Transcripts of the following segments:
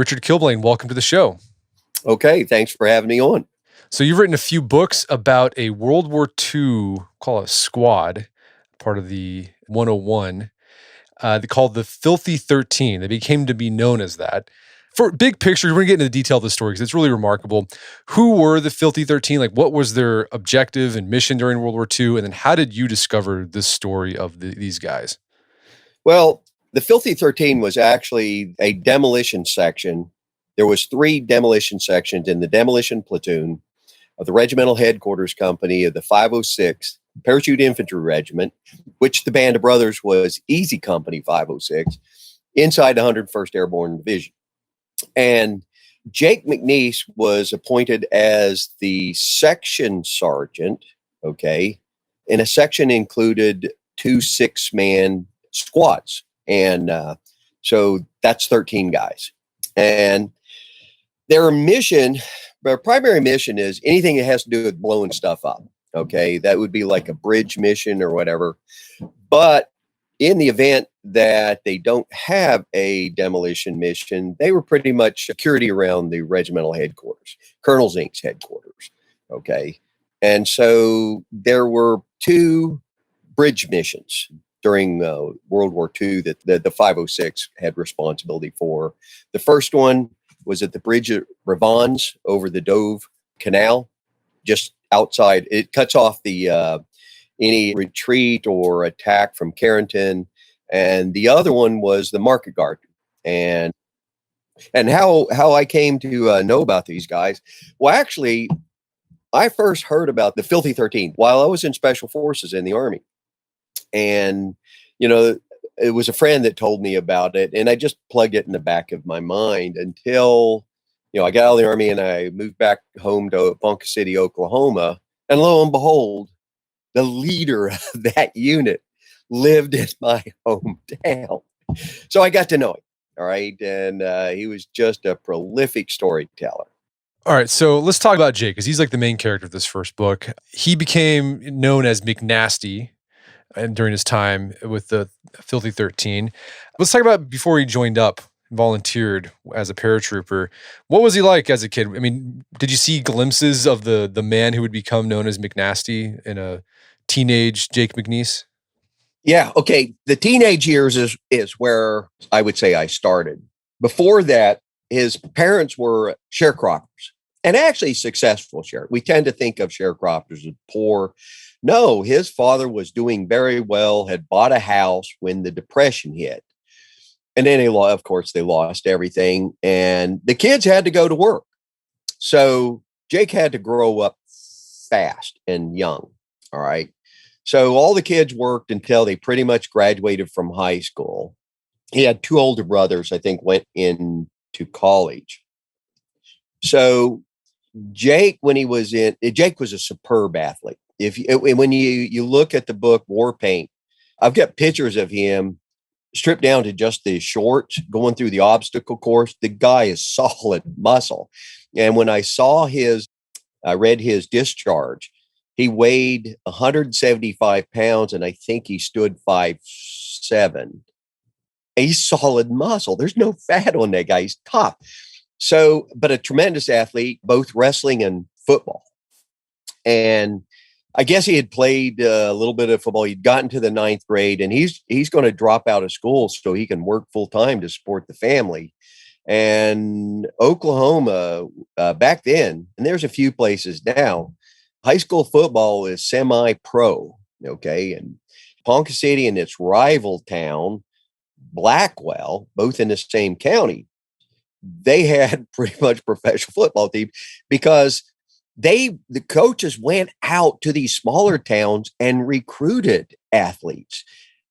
Richard Killblane, welcome to the show. Okay, thanks for having me on. So you've written a few books about a World War II, call it squad, part of the 101, they called the Filthy 13. They became to be known as that. For big picture, we're going to get into the detail of the story because it's really remarkable. Who were the Filthy 13? Like, what was their objective and mission during World War II? And then how did you discover this story of these guys? Well, the Filthy 13 was actually a demolition section. There was 3 demolition sections in the demolition platoon of the Regimental Headquarters Company of the 506th Parachute Infantry Regiment, which the Band of Brothers was Easy Company 506, inside the 101st Airborne Division. And Jake McNiece was appointed as the section sergeant, okay, and a section included 2 6-man squads. And so that's 13 guys. And their mission, their primary mission is anything that has to do with blowing stuff up. Okay, that would be like a bridge mission or whatever. But in the event that they don't have a demolition mission, they were pretty much security around the regimental headquarters, Colonel Zink's headquarters. Okay, and so there were 2 bridge missions during World War II that the 506 had responsibility for. The first one was at the bridge at Ravans over the Dove Canal, just outside. It cuts off the any retreat or attack from Carrington. And the other one was the Market Garden. And how I came to know about these guys. Well, actually, I first heard about the Filthy 13 while I was in Special Forces in the Army. And, you know, it was a friend that told me about it. And I just plugged it in the back of my mind until, you know, I got out of the Army and I moved back home to Ponca City, Oklahoma. And lo and behold, the leader of that unit lived in my hometown. So I got to know him. All right. And he was just a prolific storyteller. All right. So let's talk about Jake because he's like the main character of this first book. He became known as McNasty and during his time with the Filthy 13. Let's talk about before he joined up, volunteered as a paratrooper. What was he like as a kid? I mean, did you see glimpses of the man who would become known as McNasty in a teenage Jake McNiece? Yeah. Okay. The teenage years is where I would say I started. Before that, his parents were sharecroppers and actually successful we tend to think of sharecroppers as poor. No, his father was doing very well, had bought a house when the Depression hit. And then, of course, they lost everything. And the kids had to go to work. So Jake had to grow up fast and young. All right. So all the kids worked until they pretty much graduated from high school. He had 2 older brothers, I think, went into college. So Jake, Jake was a superb athlete. When you look at the book War Paint, I've got pictures of him stripped down to just the shorts going through the obstacle course. The guy is solid muscle. And when I read his discharge, he weighed 175 pounds and I think he stood 5'7". He's solid muscle. There's no fat on that guy. He's tough. So, but a tremendous athlete, both wrestling and football. And I guess he had played a little bit of football. He'd gotten to the 9th grade and he's going to drop out of school so he can work full time to support the family. And Oklahoma back then, and there's a few places now, high school football is semi-pro. Okay. And Ponca City and its rival town, Blackwell, both in the same county, they had pretty much professional football team because the coaches went out to these smaller towns and recruited athletes,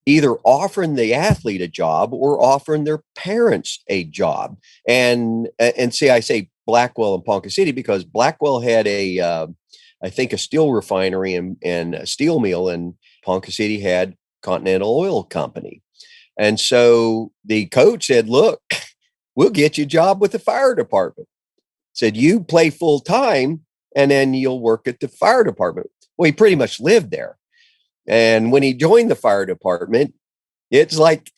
either offering the athlete a job or offering their parents a job. And see, I say Blackwell and Ponca City because Blackwell had I think a steel refinery and a steel mill, and Ponca City had Continental Oil Company. And so the coach said, look, we'll get you a job with the fire department. Said, you play full time and then you'll work at the fire department. Well, he pretty much lived there. And when he joined the fire department, it's like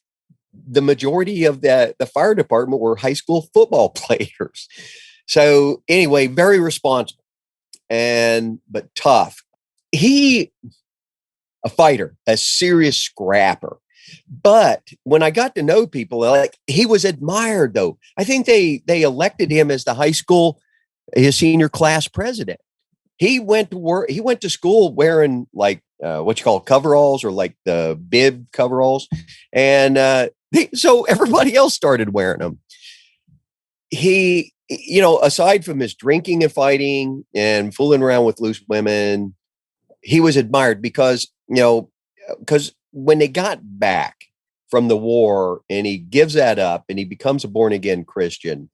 the majority of the fire department were high school football players. So anyway, very responsible but tough. He, a fighter, a serious scrapper. But when I got to know people, like, he was admired, though. I think they elected him as the high school, his senior class president. He went to work. He went to school wearing like what you call coveralls, or like the bib coveralls, and so everybody else started wearing them. He, aside from his drinking and fighting and fooling around with loose women, he was admired because when they got back from the war and he gives that up and he becomes a born again Christian,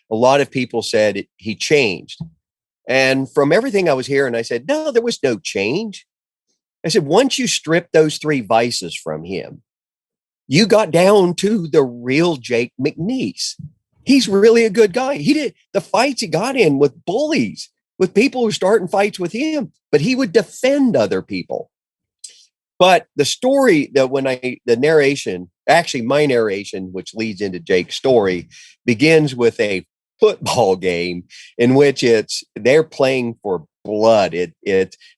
a lot of people said he changed. And from everything I was hearing, I said, no, there was no change. I said, once you strip those three vices from him, you got down to the real Jake McNiece. He's really a good guy. He did the fights he got in with bullies, with people who starting fights with him, but he would defend other people. But the story that my narration, which leads into Jake's story, begins with a football game in which they're playing for blood.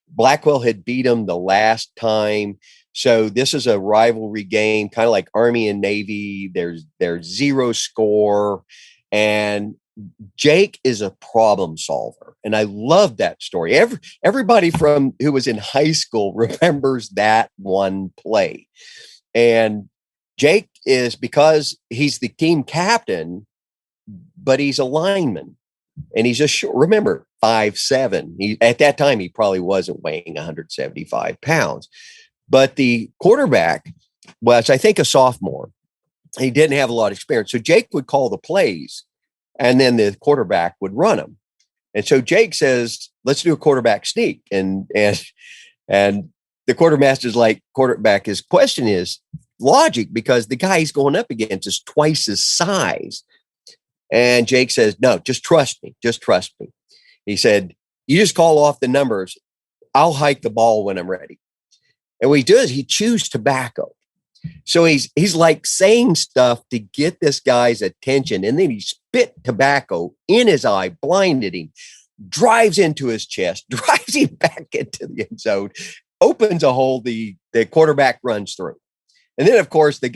Blackwell had beat them the last time. So this is a rivalry game, kind of like Army and Navy. There's zero score. And Jake is a problem solver. And I love that story. Everybody who was in high school remembers that one play. And Jake is, because he's the team captain, but he's a lineman. And he's just short. Remember, 5'7". At that time, he probably wasn't weighing 175 pounds. But the quarterback was, I think, a sophomore. He didn't have a lot of experience. So Jake would call the plays, and then the quarterback would run them. And so Jake says, let's do a quarterback sneak. And the quartermaster's like, quarterback, his question is logic, because the guy he's going up against is twice his size. And Jake says, no, just trust me. Just trust me. He said, you just call off the numbers. I'll hike the ball when I'm ready. And what he does, he chews tobacco. So he's like saying stuff to get this guy's attention. And then he spit tobacco in his eye, blinded him, drives into his chest, drives him back into the end zone, opens a hole, the quarterback runs through. And then, of course, the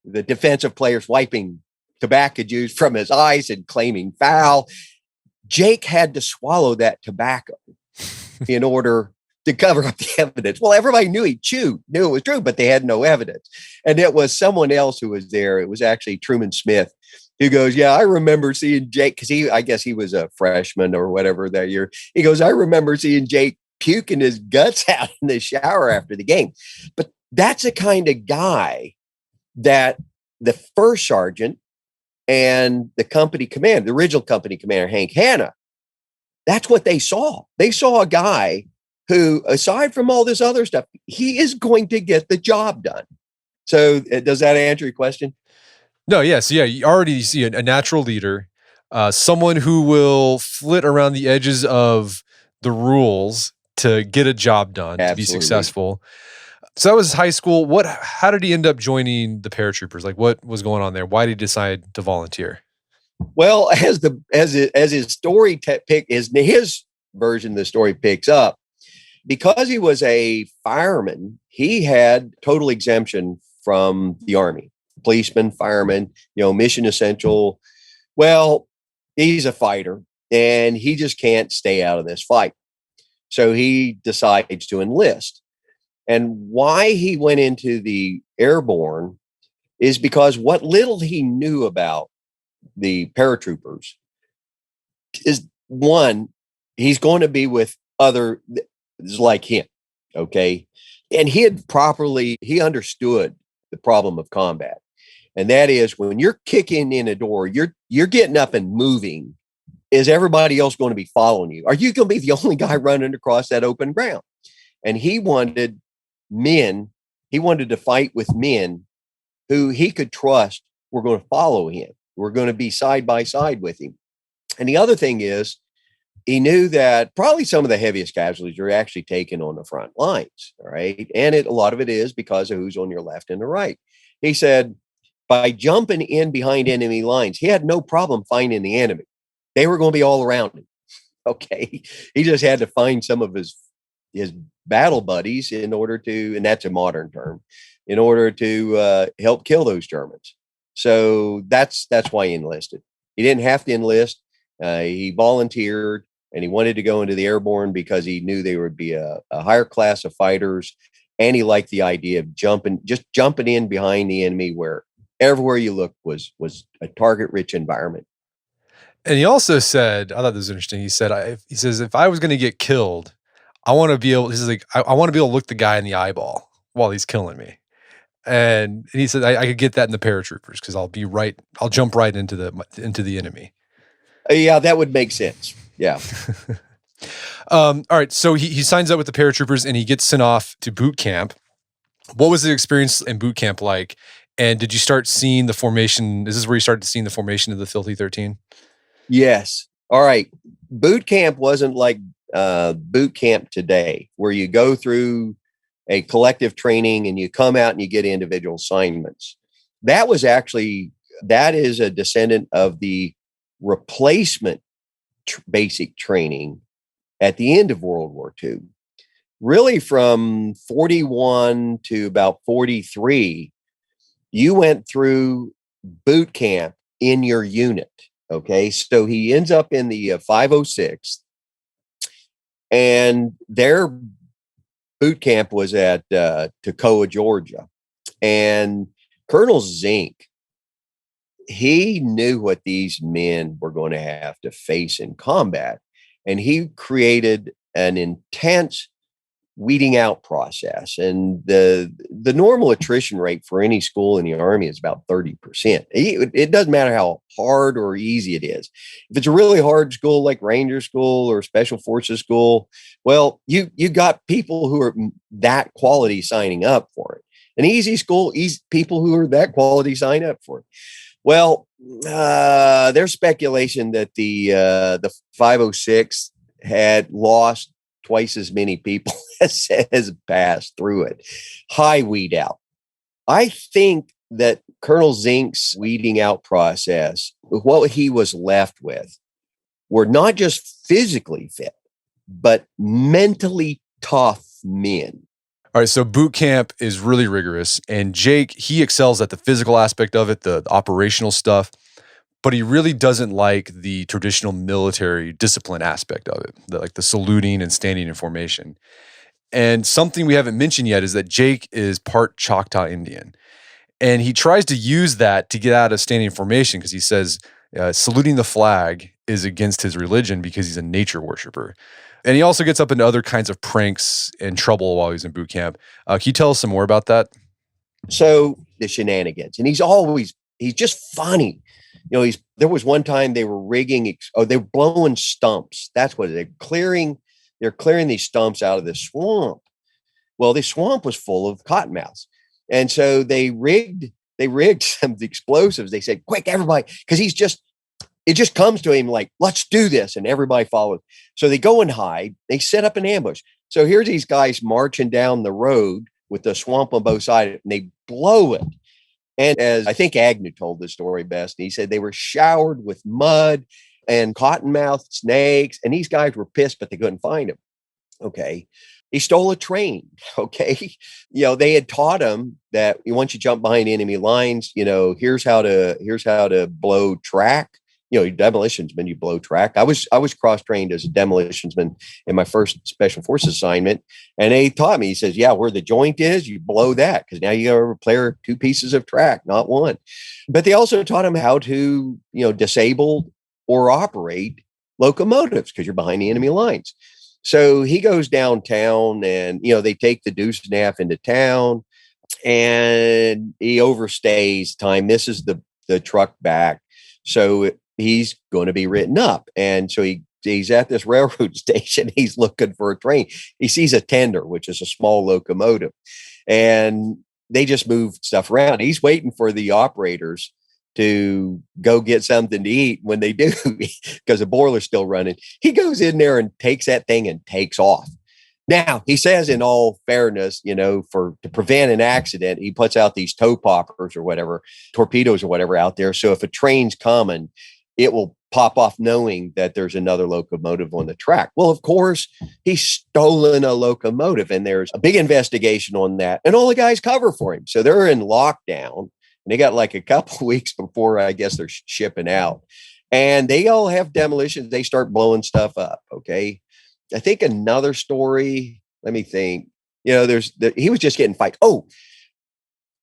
defensive players wiping tobacco juice from his eyes and claiming foul. Jake had to swallow that tobacco in order to cover up the evidence. Well, everybody knew he knew it was true, but they had no evidence. And it was someone else who was there. It was actually Truman Smith, who goes, yeah, I remember seeing Jake, because I guess he was a freshman or whatever that year. He goes, I remember seeing Jake puking his guts out in the shower after the game. But that's the kind of guy that the first sergeant and the company commander, the original company commander, Hank Hanna, that's what they saw. They saw a guy who, aside from all this other stuff, he is going to get the job done. So does that answer your question? No, yes. Yeah, you already see a natural leader, someone who will flit around the edges of the rules to get a job done, to be successful. So that was high school. How did he end up joining the paratroopers? Like, what was going on there? Why did he decide to volunteer? Well, as his story his version of the story picks up, because he was a fireman, he had total exemption from the Army. Policeman, fireman, mission essential. Well, he's a fighter and he just can't stay out of this fight. So he decides to enlist. And why he went into the Airborne is because what little he knew about the paratroopers is, one, he's going to be with others like him. Okay. And he understood the problem of combat. And that is, when you're kicking in a door, you're getting up and moving. Is everybody else going to be following you? Are you going to be the only guy running across that open ground? And he wanted to fight with men who he could trust were going to follow him. We're going to be side by side with him. And the other thing is, he knew that probably some of the heaviest casualties are actually taken on the front lines. All right. And a lot of it is because of who's on your left and the right. He said, by jumping in behind enemy lines, he had no problem finding the enemy. They were going to be all around him. Okay. He just had to find some of his battle buddies in order to, and that's a modern term, in order to help kill those Germans. So that's why he enlisted. He didn't have to enlist. He volunteered, and he wanted to go into the Airborne because he knew there would be a higher class of fighters. And he liked the idea of jumping in behind the enemy, where everywhere you look was a target-rich environment. And he also said, I thought this was interesting. He says, if I was going to get killed, I want to be able, this is like, I want to be able to look the guy in the eyeball while he's killing me. And he said, I could get that in the paratroopers because I'll jump right into the enemy. Yeah, that would make sense. Yeah. All right. So he signs up with the paratroopers and he gets sent off to boot camp. What was the experience in boot camp like? And did you start seeing the formation? Is this where you started seeing the formation of the Filthy 13? Yes. All right. Boot camp wasn't like boot camp today, where you go through a collective training and you come out and you get individual assignments. That is a descendant of the replacement basic training at the end of World War II. Really, from 41 to about 43, you went through boot camp in your unit. Okay. So he ends up in the 506th, and their boot camp was at Toccoa, Georgia. And Colonel Zink, he knew what these men were going to have to face in combat. And he created an intense weeding out process. And the normal attrition rate for any school in the Army is about 30%. It doesn't matter how hard or easy it is. If it's a really hard school like Ranger School or Special Forces School, well, you got people who are that quality signing up for it. An easy school, people who are that quality sign up for it. Well, there's speculation that the 506 had lost twice as many people as passed through it. High weed out. I think that Colonel Zink's weeding out process, what he was left with, were not just physically fit, but mentally tough men. All right, so boot camp is really rigorous, and Jake, he excels at the physical aspect of it, the operational stuff, but he really doesn't like the traditional military discipline aspect of it, like the saluting and standing in formation. And something we haven't mentioned yet is that Jake is part Choctaw Indian, and he tries to use that to get out of standing in formation because he says saluting the flag is against his religion because he's a nature worshiper. And he also gets up into other kinds of pranks and trouble while he's in boot camp. Can you tell us some more about that? So the shenanigans, and he's just funny. You know, there was one time they were they were blowing stumps. That's what they're clearing these stumps out of the swamp. Well, this swamp was full of cottonmouths. And so they rigged some explosives. They said, quick, everybody, because it just comes to him like, let's do this. And everybody follows. So they go and hide. They set up an ambush. So here's these guys marching down the road with the swamp on both sides, and they blow it. And as I think Agnew told the story best, he said they were showered with mud and cottonmouth snakes. And these guys were pissed, but they couldn't find him. Okay. He stole a train. Okay. You know, they had taught him that once you jump behind enemy lines, you know, here's how to blow track. You know, demolitionsman, you blow track. I was cross-trained as a demolitionsman in my first Special Forces assignment. And they taught me, he says, yeah, where the joint is, you blow that. Because now you got to repair 2 pieces of track, not 1. But they also taught him how to, you know, disable or operate locomotives because you're behind the enemy lines. So he goes downtown and, you know, they take the deuce and a half into town and he overstays time. This is the truck back. So he's going to be written up. And so he's at this railroad station. He's looking for a train. He sees a tender, which is a small locomotive, and they just move stuff around. He's waiting for the operators to go get something to eat. When they do, because the boiler's still running, he goes in there and takes that thing and takes off. Now, he says, in all fairness, to prevent an accident, he puts out these toe poppers or whatever, torpedoes or whatever out there. So if a train's coming, it will pop off knowing that there's another locomotive on the track. Well, of course, he's stolen a locomotive, and there's a big investigation on that. And all the guys cover for him. So they're in lockdown, and they got like a couple of weeks before I guess they're shipping out. And they all have demolitions. They start blowing stuff up. Okay. I think another story, let me think, he was just getting fight. Oh,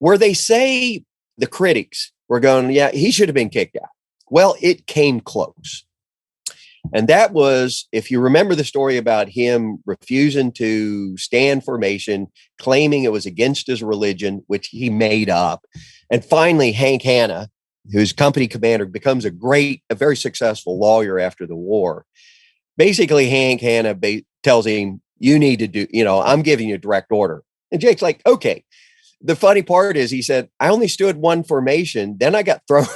where they say the critics were going, yeah, he should have been kicked out. Well, it came close. And that was, if you remember the story about him refusing to stand formation, claiming it was against his religion, which he made up. And finally, Hank Hanna, who's company commander, becomes a very successful lawyer after the war. Basically, Hank Hanna tells him, you need to do, I'm giving you a direct order. And Jake's like, okay. The funny part is he said, I only stood one formation. Then I got thrown.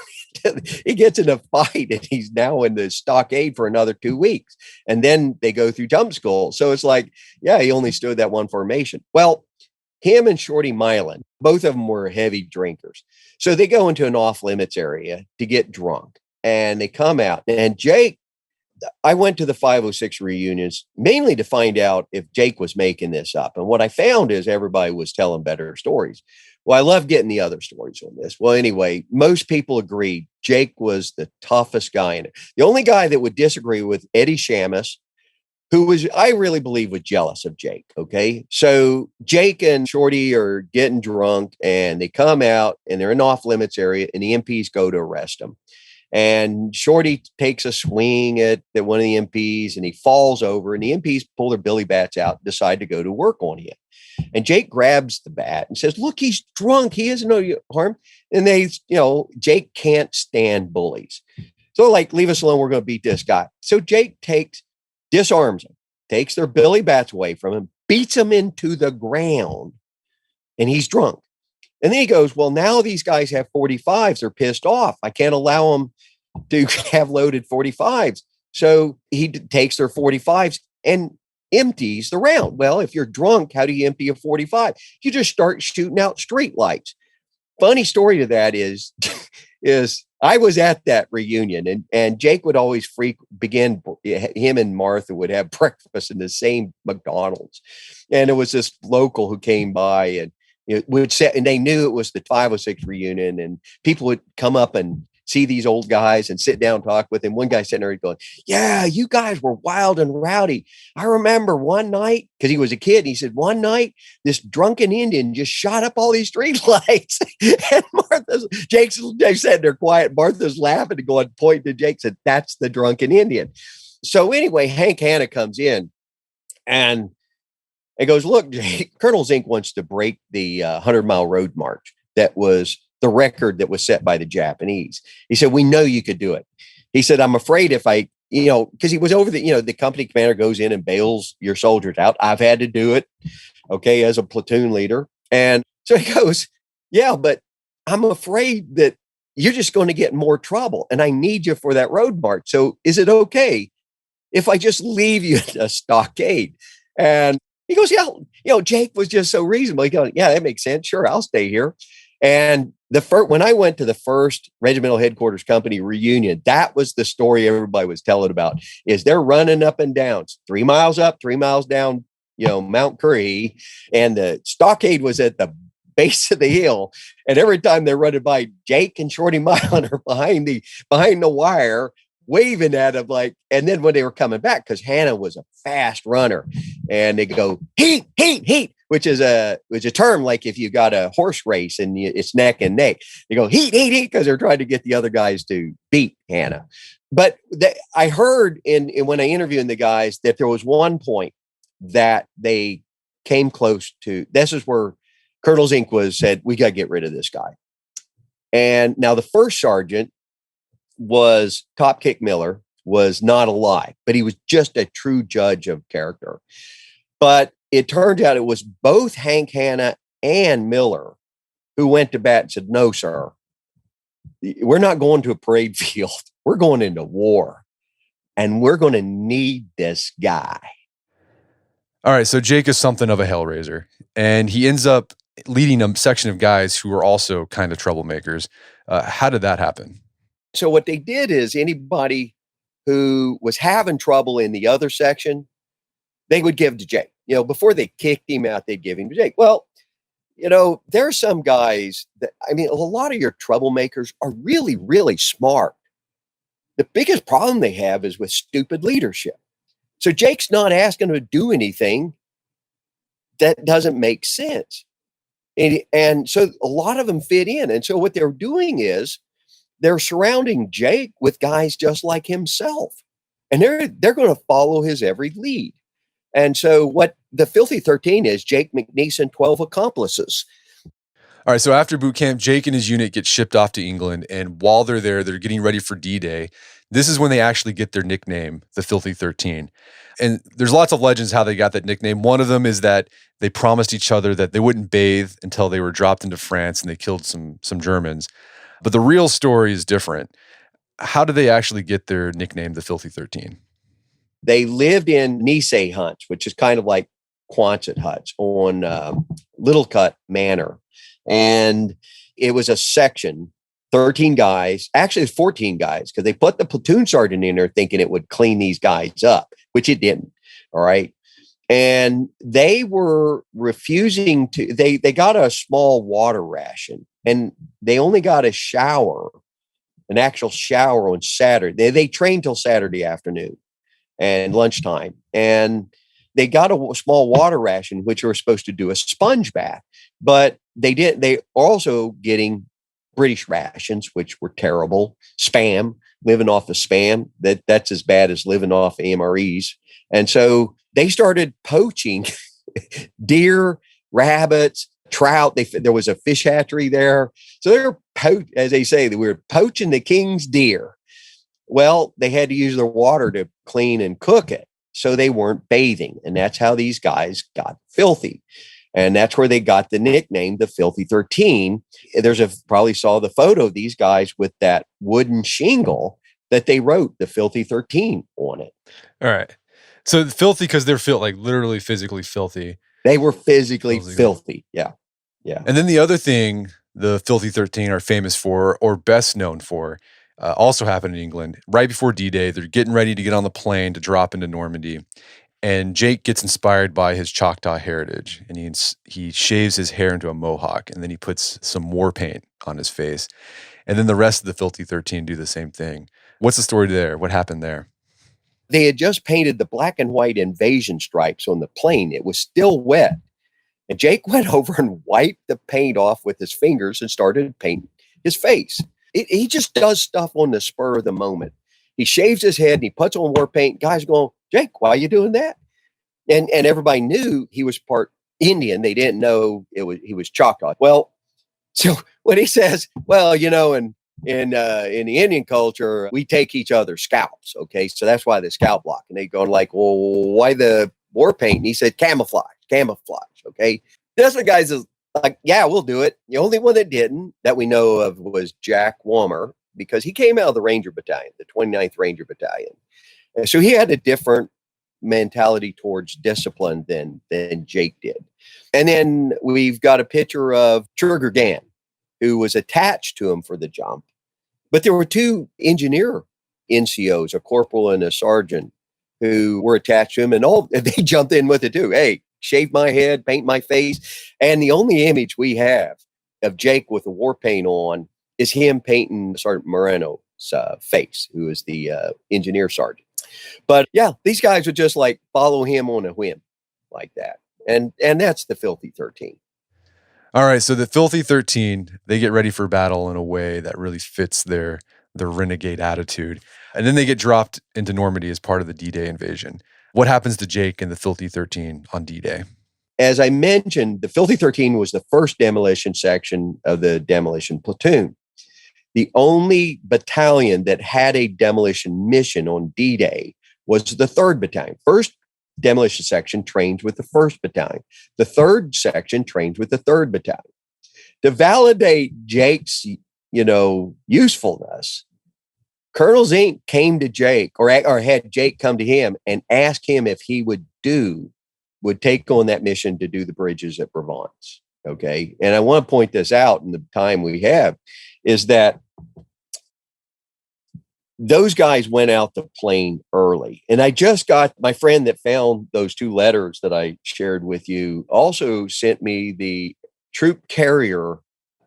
He gets in a fight and he's now in the stockade for another 2 weeks. And then they go through jump school. So it's like, yeah, he only stood that one formation. Well, him and Shorty Milan, both of them were heavy drinkers. So they go into an off limits area to get drunk, and they come out. And Jake, I went to the 506 reunions mainly to find out if Jake was making this up. And what I found is everybody was telling better stories. Well, I love getting the other stories on this. Well, anyway, most people agreed Jake was the toughest guy in it. The only guy that would disagree with Eddie Shamus, who was, I really believe, was jealous of Jake. Okay. So Jake and Shorty are getting drunk, and they come out and they're in off limits area, and the MPs go to arrest them. And Shorty takes a swing at one of the MPs, and he falls over, and the MPs pull their billy bats out and decide to go to work on him. And Jake grabs the bat and says, look, he's drunk. He isn't no harm. And Jake can't stand bullies. So like, leave us alone. We're going to beat this guy. So Jake disarms him, takes their billy bats away from him, beats him into the ground, and he's drunk. And then he goes, well, now these guys have 45s. They're pissed off. I can't allow them to have loaded 45s. So he takes their 45s and empties the round. Well, if you're drunk, how do you empty a 45? You just start shooting out street lights. Funny story to that is I was at that reunion, and Jake would always him and Martha would have breakfast in the same McDonald's. And it was this local who came by, and and they knew it was the 506 reunion, and people would come up and see these old guys and sit down and talk with him. One guy sitting there going, yeah, you guys were wild and rowdy. I remember one night, because he was a kid, he said, one night, this drunken Indian just shot up all these street lights. And Jake's sitting there quiet. Martha's laughing and going, pointing to Jake, said, that's the drunken Indian. So anyway, Hank Hanna comes in and goes, look, Jake, Colonel Zink wants to break the 100-mile road march. That was the record that was set by the Japanese. He said, we know you could do it. He said, I'm afraid if I, because he was over the company commander goes in and bails your soldiers out. I've had to do it. Okay. As a platoon leader. And so he goes, yeah, but I'm afraid that you're just going to get in more trouble, and I need you for that road march. So is it okay if I just leave you in a stockade? And he goes, yeah, Jake was just so reasonable. He goes, yeah, that makes sense. Sure. I'll stay here. And when I went to the first regimental headquarters company reunion, that was the story everybody was telling about, is they're running up and down, 3 miles up, 3 miles down, Mount Currie. And the stockade was at the base of the hill. And every time they're running by, Jake and Shorty Milan are behind the wire, waving at him and then when they were coming back, because Hannah was a fast runner, and they go, heat, which is a term like if you got a horse race and it's neck and neck, they go heat, because they're trying to get the other guys to beat Hannah. But I heard when I interviewed the guys that there was one point that they came close to. This is where Colonel Zink said, we got to get rid of this guy. And now the first sergeant was Top Kick Miller, was not alive, but he was just a true judge of character. But it turned out it was both Hank Hanna and Miller who went to bat and said, no, sir, we're not going to a parade field. We're going into war, and we're going to need this guy. All right, so Jake is something of a hellraiser, and he ends up leading a section of guys who are also kind of troublemakers. How did that happen? So what they did is anybody who was having trouble in the other section, they would give to Jake. Before they kicked him out, they'd give him to Jake. Well, there are some guys that, a lot of your troublemakers are really, really smart. The biggest problem they have is with stupid leadership. So Jake's not asking them to do anything that doesn't make sense. And so a lot of them fit in. And so what they're doing is they're surrounding Jake with guys just like himself. And they're going to follow his every lead. And so what the Filthy 13 is, Jake McNiece and 12 accomplices. All right, so after boot camp, Jake and his unit get shipped off to England. And while they're there, they're getting ready for D-Day. This is when they actually get their nickname, the Filthy 13. And there's lots of legends how they got that nickname. One of them is that they promised each other that they wouldn't bathe until they were dropped into France and they killed some Germans. But the real story is different. How did they actually get their nickname, the Filthy 13? They lived in Nice huts, which is kind of like Quonset huts on Little Cut Manor. And it was a section, 13 guys, actually it was 14 guys, because they put the platoon sergeant in there thinking it would clean these guys up, which it didn't. All right. And they were refusing to, they got a small water ration, and they only got a shower, an actual shower on Saturday. They trained till Saturday afternoon and lunchtime. And they got a small water ration, which were supposed to do a sponge bath, but they didn't. They also getting British rations, which were terrible. Spam, living off of spam. That's as bad as living off MREs. And so they started poaching deer, rabbits, trout. There was a fish hatchery there. So they were, as they say, they were poaching the king's deer. Well, they had to use their water to clean and cook it. So they weren't bathing. And that's how these guys got filthy. And that's where they got the nickname, the Filthy 13. Probably saw the photo of these guys with that wooden shingle that they wrote the Filthy 13 on it. All right. So filthy because they're like literally physically filthy. They were physically filthy. Yeah. Yeah. And then the other thing the Filthy 13 are famous for, or best known for, also happened in England. Right before D-Day, they're getting ready to get on the plane to drop into Normandy. And Jake gets inspired by his Choctaw heritage, and he shaves his hair into a mohawk, and then he puts some war paint on his face. And then the rest of the Filthy 13 do the same thing. What's the story there? What happened there? They had just painted the black and white invasion stripes on the plane. It was still wet. And Jake went over and wiped the paint off with his fingers and started painting his face. He just does stuff on the spur of the moment. He shaves his head and he puts on war paint. Guys going, Jake, why are you doing that? And everybody knew he was part Indian. They didn't know he was Choctaw. Well, so when he says, well, in the Indian culture, we take each other's scalps. Okay, so that's why the scalp block. And they go like, well, why the war paint? And he said, camouflage. Okay, that's what guys is like. Yeah, we'll do it. The only one that didn't that we know of was Jack Wammer, because he came out of the Ranger Battalion, the 29th Ranger Battalion, and so he had a different mentality towards discipline than Jake did. And then we've got a picture of Trigger Dan, who was attached to him for the jump. But there were two engineer NCOs, a corporal and a sergeant, who were attached to him, and they jumped in with it too. Hey, shave my head, paint my face. And the only image we have of Jake with the war paint on is him painting Sergeant Moreno's face, who is the engineer sergeant. But yeah, these guys would just like follow him on a whim like that. And that's the Filthy 13. All right, so the Filthy 13, they get ready for battle in a way that really fits their renegade attitude. And then they get dropped into Normandy as part of the D-Day invasion. What happens to Jake and the Filthy 13 on D-Day? As I mentioned, the Filthy 13 was the first demolition section of the demolition platoon. The only battalion that had a demolition mission on D-Day was the 3rd Battalion. First demolition section trained with the 1st Battalion. The 3rd section trained with the 3rd Battalion. To validate Jake's, usefulness, Colonel Zink came to Jake or had Jake come to him and ask him if he would do would take on that mission to do the bridges at Provence. Okay. And I want to point this out in the time we have is that those guys went out the plane early. And I just got my friend that found those 2 letters that I shared with you also sent me the troop carrier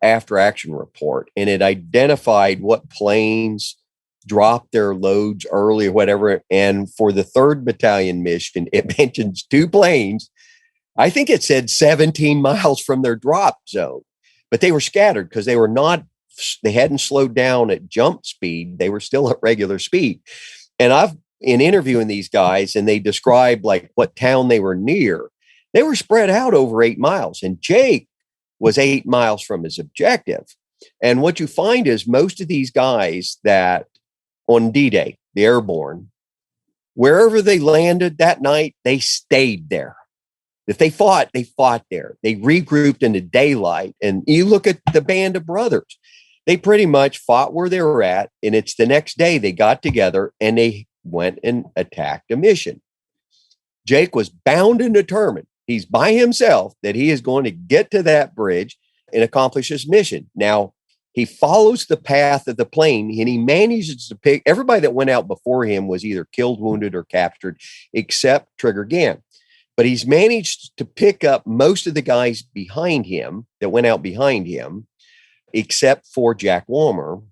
after action report. And it identified what planes dropped their loads early or whatever. And for the 3rd Battalion mission, it mentions 2 planes. I think it said 17 miles from their drop zone, but they were scattered because they hadn't slowed down at jump speed. They were still at regular speed. And in interviewing these guys, and they described like what town they were near, they were spread out over 8 miles. And Jake was 8 miles from his objective. And what you find is most of these guys that on D-Day, the Airborne, wherever they landed that night, they stayed there. If they fought there. They regrouped in the daylight. And you look at the Band of Brothers, they pretty much fought where they were at. And it's the next day they got together and they went and attacked a mission. Jake was bound and determined. He's by himself that he is going to get to that bridge and accomplish his mission. Now, he follows the path of the plane and he manages to pick everybody that went out before him was either killed, wounded, or captured, except Trigger Gann. But he's managed to pick up most of the guys behind him that went out behind him, except for Jack Walmer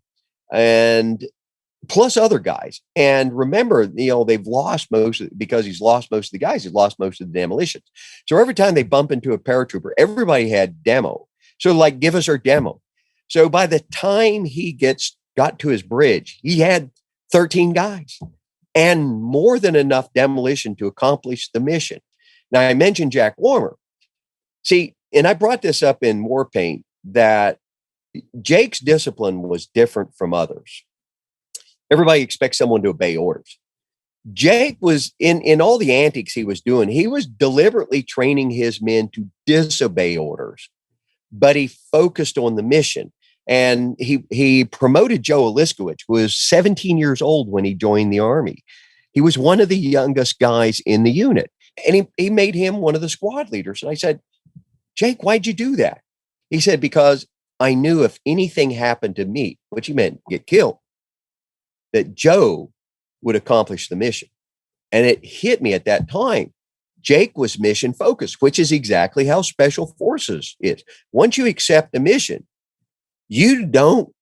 and plus other guys. And remember, they've lost because he's lost most of the guys. He's lost most of the demolitions. So every time they bump into a paratrooper, everybody had demo. So like, give us our demo. So by the time he got to his bridge, he had 13 guys and more than enough demolition to accomplish the mission. Now I mentioned Jack Walmer. See, and I brought this up in Warpaint that Jake's discipline was different from others. Everybody expects someone to obey orders. Jake was in all the antics he was doing. He was deliberately training his men to disobey orders, but he focused on the mission. And he promoted Joe Oliskowicz, who was 17 years old when he joined the Army. He was one of the youngest guys in the unit. And he made him one of the squad leaders. And I said, Jake, why'd you do that? He said, because I knew if anything happened to me, which he meant get killed, that Joe would accomplish the mission. And it hit me at that time. Jake was mission focused, which is exactly how special forces is. Once you accept a mission, you don't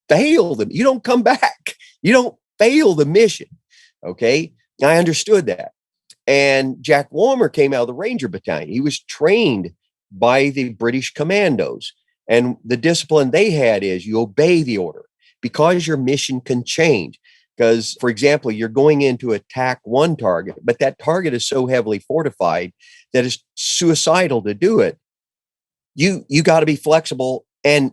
fail them. You don't come back. You don't fail the mission. Okay. I understood that. And Jack Walmer came out of the Ranger Battalion. He was trained by the British commandos. And the discipline they had is you obey the order because your mission can change. Because, for example, you're going in to attack one target, but that target is so heavily fortified that it's suicidal to do it. You got to be flexible and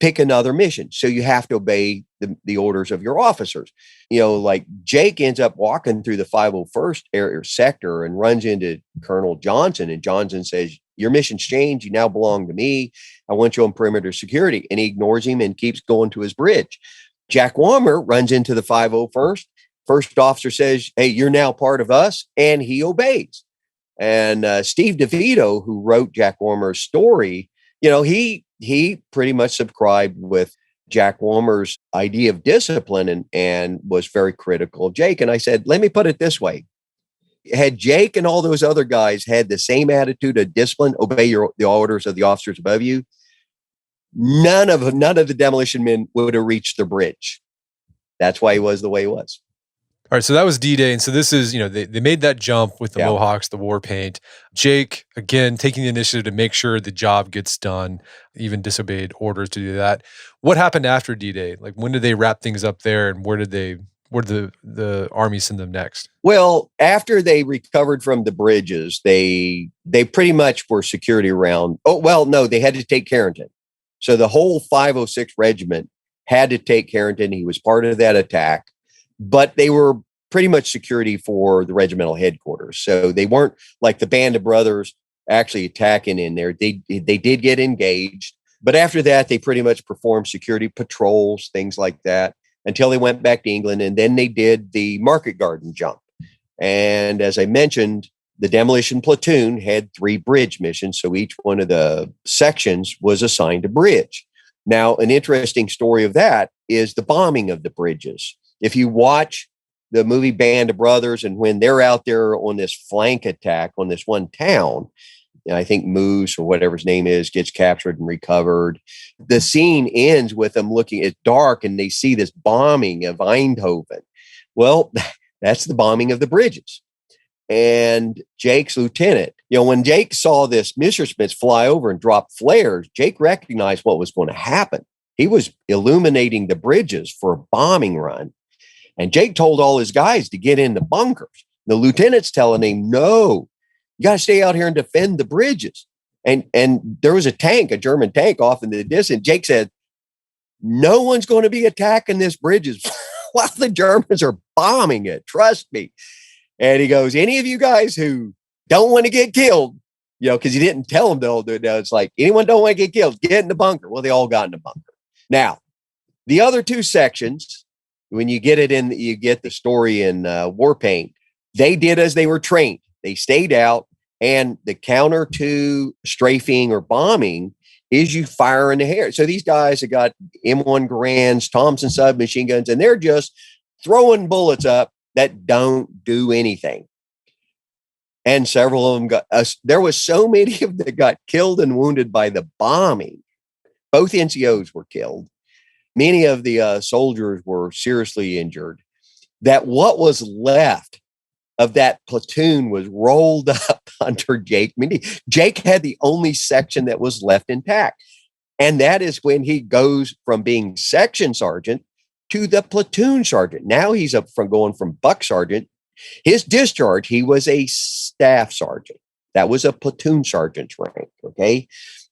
pick another mission. So you have to obey the orders of your officers. Like Jake ends up walking through the 501st area sector and runs into Colonel Johnson. And Johnson says, your mission's changed. You now belong to me. I want you on perimeter security. And he ignores him and keeps going to his bridge. Jack Walmer runs into the 501st. First officer says, hey, you're now part of us. And he obeys. And Steve DeVito, who wrote Jack Walmer's story, he pretty much subscribed with Jack Walmer's idea of discipline and was very critical of Jake. And I said, let me put it this way. Had Jake and all those other guys had the same attitude of discipline, obey the orders of the officers above you, none of the demolition men would have reached the bridge. That's why he was the way he was. All right, so that was D-Day. And so this is, they made that jump with the Mohawks, the war paint. Jake, again, taking the initiative to make sure the job gets done, even disobeyed orders to do that. What happened after D-Day? Like, when did they wrap things up there, and where did the Army send them next? Well, after they recovered from the bridges, they pretty much were security around. Oh, well, no, they had to take Carrington. So the whole 506 regiment had to take Carrington. He was part of that attack. But they were pretty much security for the regimental headquarters. So they weren't like the Band of Brothers actually attacking in there. They did get engaged. But after that, they pretty much performed security patrols, things like that, until they went back to England. And then they did the Market Garden jump. And as I mentioned, the demolition platoon had 3 bridge missions. So each one of the sections was assigned a bridge. Now, an interesting story of that is the bombing of the bridges. If you watch the movie Band of Brothers, and when they're out there on this flank attack on this one town, I think Moose or whatever his name is gets captured and recovered. The scene ends with them looking, it's dark, and they see this bombing of Eindhoven. Well, that's the bombing of the bridges. And Jake's lieutenant, when Jake saw this Messerschmitts fly over and drop flares, Jake recognized what was going to happen. He was illuminating the bridges for a bombing run. And Jake told all his guys to get in the bunkers. The lieutenant's telling him, no, you got to stay out here and defend the bridges. And there was a German tank off in the distance. Jake said, no one's going to be attacking this bridges while the Germans are bombing it. Trust me. And he goes, any of you guys who don't want to get killed, because he didn't tell them to all do it. Now it's like, anyone don't want to get killed, get in the bunker. Well, they all got in the bunker. Now, the other 2 sections, when you get you get the story in War Paint, they did as they were trained. They stayed out, and the counter to strafing or bombing is you fire in the air. So these guys have got M1 Garands, Thompson submachine guns, and they're just throwing bullets up that don't do anything. And several of them there was so many of them that got killed and wounded by the bombing. Both NCOs were killed. Many of the soldiers were seriously injured, that what was left of that platoon was rolled up under Jake McNiece. Jake had the only section that was left intact. And that is when he goes from being section sergeant to the platoon sergeant. Now he's up from going from buck sergeant. His discharge, he was a staff sergeant. That was a platoon sergeant's rank. Okay.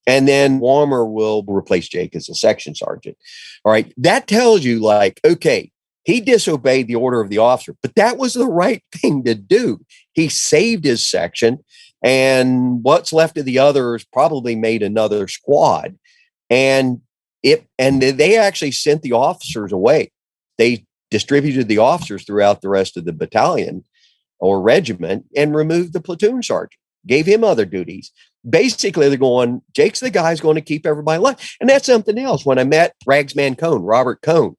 And then Walmer will replace Jake as a section sergeant. All right. That tells you, like, okay, he disobeyed the order of the officer, but that was the right thing to do. He saved his section, and what's left of the others probably made another squad. And they actually sent the officers away. They distributed the officers throughout the rest of the battalion or regiment and removed the platoon sergeant, gave him other duties. Basically, they're going, Jake's the guy who's going to keep everybody alive. And that's something else. When I met Ragsman Cone, Robert Cone,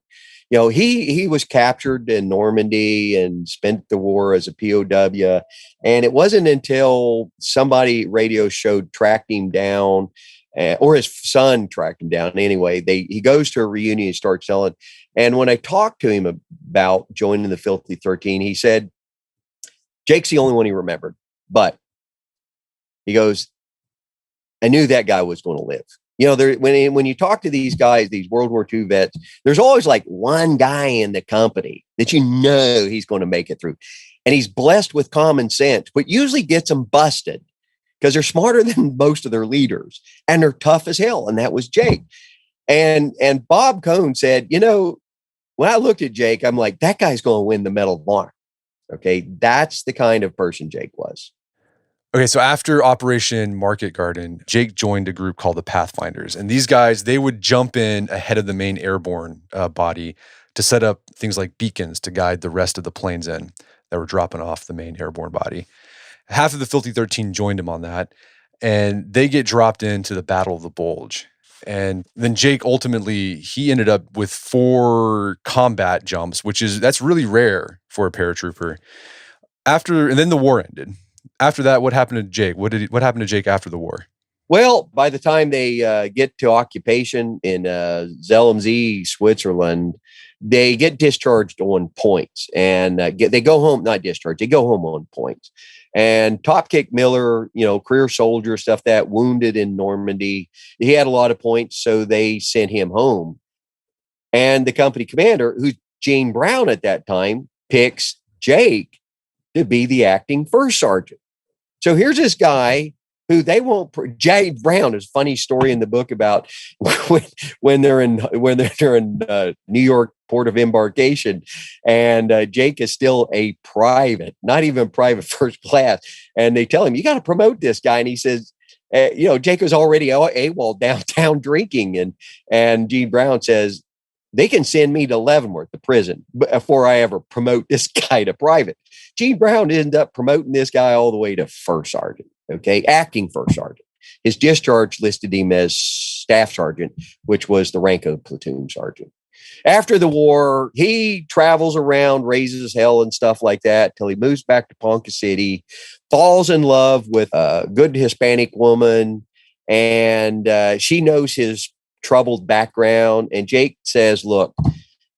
he was captured in Normandy and spent the war as a POW. And it wasn't until somebody radio showed tracked him down, or his son tracked him down. Anyway, he goes to a reunion and starts telling. And when I talked to him about joining the Filthy 13, he said, Jake's the only one he remembered. But he goes, I knew that guy was going to live. When you talk to these guys, these World War II vets, there's always like one guy in the company that he's going to make it through. And he's blessed with common sense, but usually gets them busted because they're smarter than most of their leaders and they're tough as hell. And that was Jake. And Bob Cone said, when I looked at Jake, I'm like, that guy's going to win the Medal of Honor. Okay. That's the kind of person Jake was. Okay, so after Operation Market Garden, Jake joined a group called the Pathfinders. And these guys, they would jump in ahead of the main airborne body to set up things like beacons to guide the rest of the planes in that were dropping off the main airborne body. Half of the Filthy 13 joined him on that, and they get dropped into the Battle of the Bulge. And then Jake he ended up with 4 combat jumps, that's really rare for a paratrooper. And then the war ended. After that, what happened to Jake? What happened to Jake after the war? Well, by the time they get to occupation in Zelmsee, Switzerland, they get discharged on points, and they go home, not discharged, they go home on points. And Topkick Miller, career soldier, stuff that wounded in Normandy, he had a lot of points, so they sent him home. And the company commander, who's Gene Brown at that time, picks Jake to be the acting first sergeant. So here's this guy who they won't. Jay Brown is a funny story in the book about when they're in New York port of embarkation, and Jake is still a private, not even private first class, and they tell him, you got to promote this guy, and he says, Jake was already AWOL downtown drinking, and Gene Brown says, they can send me to Leavenworth, the prison, before I ever promote this guy to private. Gene Brown ended up promoting this guy all the way to first sergeant, okay, acting first sergeant. His discharge listed him as staff sergeant, which was the rank of platoon sergeant. After the war, he travels around, raises hell and stuff like that till he moves back to Ponca City, falls in love with a good Hispanic woman, and she knows his troubled background. And Jake says, look,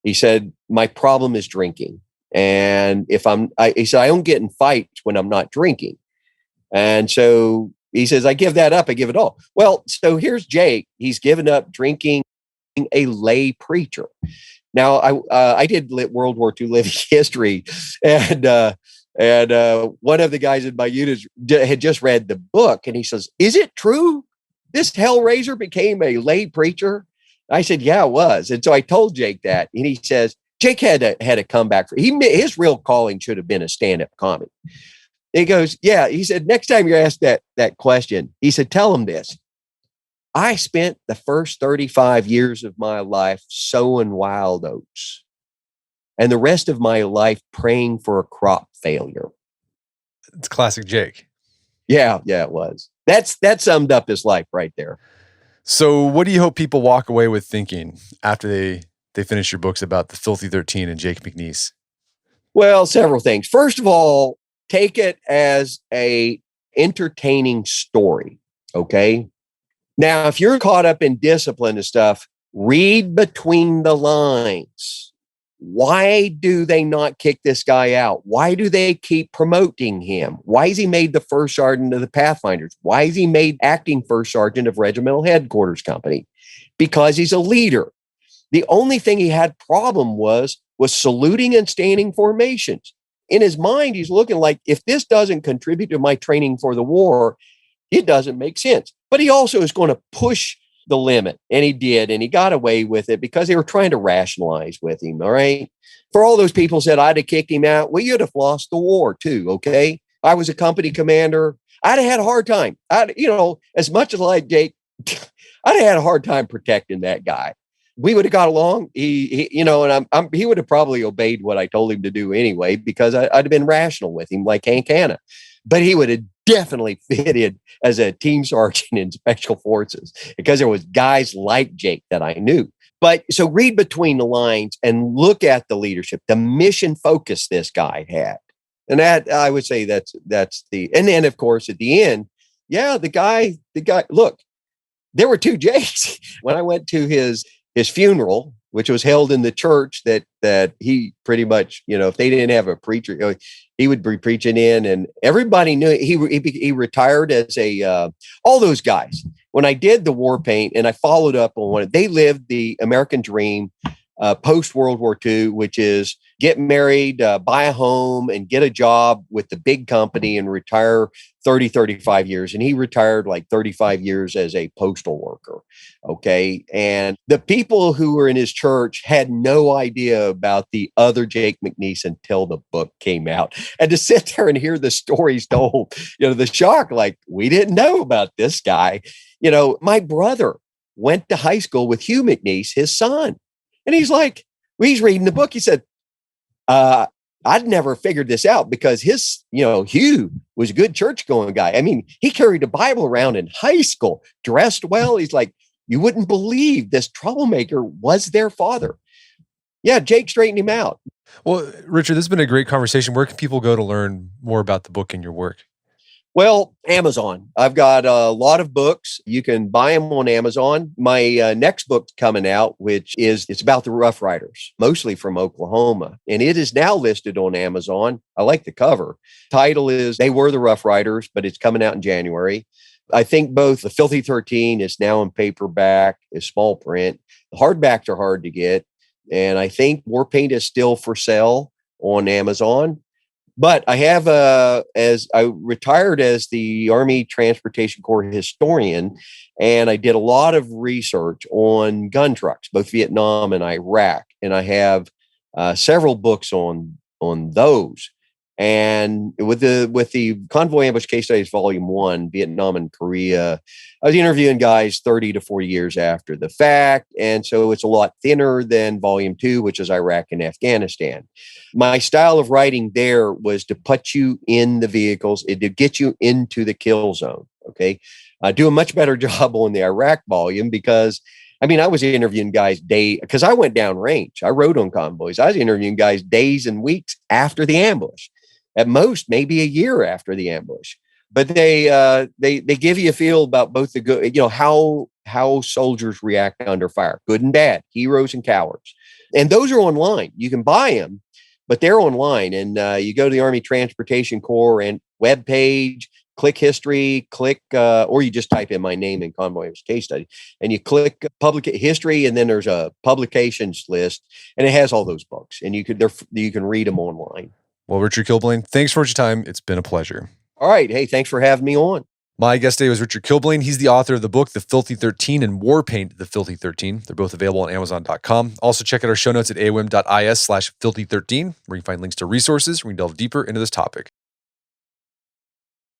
he said, my problem is drinking. And he said, I don't get in fights when I'm not drinking. And so he says, I give that up. I give it all. Well, so here's Jake. He's given up drinking, a lay preacher. Now, I did World War II living history, and one of the guys in my unit had just read the book, and he says, is it true this Hellraiser became a lay preacher? I said, yeah, it was. And so I told Jake that, and he says, Jake had a comeback. His real calling should have been a stand-up comic. He goes, yeah. He said, next time you're asked that question, he said, tell him this. I spent the first 35 years of my life sowing wild oats and the rest of my life praying for a crop failure. It's classic Jake. Yeah, it was. That summed up his life right there. So what do you hope people walk away with thinking after they finish your books about the Filthy 13 and Jake McNiece? Well, several things. First of all, take it as a entertaining story. Okay. Now, if you're caught up in discipline and stuff, read between the lines. Why do they not kick this guy out? Why do they keep promoting him? Why is he made the first sergeant of the Pathfinders? Why is he made acting first sergeant of Regimental Headquarters Company? Because he's a leader. The only thing he had problem was saluting and standing formations. In his mind, he's looking like, if this doesn't contribute to my training for the war, it doesn't make sense. But he also is going to push the limit. And he did. And he got away with it because they were trying to rationalize with him. All right. For all those people said I'd have kicked him out. Well, you'd have lost the war too. Okay. I was a company commander. I'd have had a hard time. As much as I like Jake, I'd have had a hard time protecting that guy. We would have got along. He would have probably obeyed what I told him to do anyway, because I'd have been rational with him like Hank Hanna. But he would have definitely fitted as a team sergeant in special forces because there was guys like Jake that I knew. But so read between the lines and look at the leadership, the mission focus this guy had. And that, I would say and then of course at the end, the guy, look, there were two Jakes. When I went to his funeral, which was held in the church that he pretty much, if they didn't have a preacher, he would be preaching in, and everybody knew he retired as all those guys. When I did the war paint and I followed up on one, they lived the American dream post World War II, which is get married, buy a home, and get a job with the big company and retire 35 years. And he retired like 35 years as a postal worker. Okay. And the people who were in his church had no idea about the other Jake McNiece until the book came out. And to sit there and hear the stories told, the shock, like, we didn't know about this guy. My brother went to high school with Hugh McNiece, his son. And he's like, he's reading the book. He said, I'd never figured this out because Hugh was a good church going guy. I mean, he carried a Bible around in high school, dressed well. He's like, you wouldn't believe this troublemaker was their father. Yeah, Jake straightened him out. Well, Richard, this has been a great conversation. Where can people go to learn more about the book and your work? Well, Amazon. I've got a lot of books. You can buy them on Amazon. My next book's coming out, it's about the Rough Riders, mostly from Oklahoma. And it is now listed on Amazon. I like the cover. Title is They Were the Rough Riders, but it's coming out in January. I think both the Filthy 13 is now in paperback, is small print. The hardbacks are hard to get. And I think War Paint is still for sale on Amazon. But I have, as I retired as the Army Transportation Corps historian, and I did a lot of research on gun trucks, both Vietnam and Iraq. And I have several books on those. And with the Convoy Ambush Case Studies Volume 1, Vietnam and Korea, I was interviewing guys 30 to 40 years after the fact. And so it's a lot thinner than Volume 2, which is Iraq and Afghanistan. My style of writing there was to put you in the vehicles, to get you into the kill zone. Okay. I do a much better job on the Iraq volume because I was interviewing guys because I went down range. I rode on convoys. I was interviewing guys days and weeks after the ambush. At most, maybe a year after the ambush. But they give you a feel about both the good, how soldiers react under fire, good and bad, heroes and cowards. And those are online. You can buy them, but they're online. And you go to the Army Transportation Corps and webpage, click history, or you just type in my name in Convoy Case Study, and you click public history, and then there's a publications list, and it has all those books, and you can read them online. Well, Richard Killblane, thanks for your time. It's been a pleasure. All right. Hey, thanks for having me on. My guest today was Richard Killblane. He's the author of the book, The Filthy 13 and War Paint, The Filthy 13. They're both available on Amazon.com. Also, check out our show notes at awim.is/filthy13, where you can find links to resources where we can delve deeper into this topic.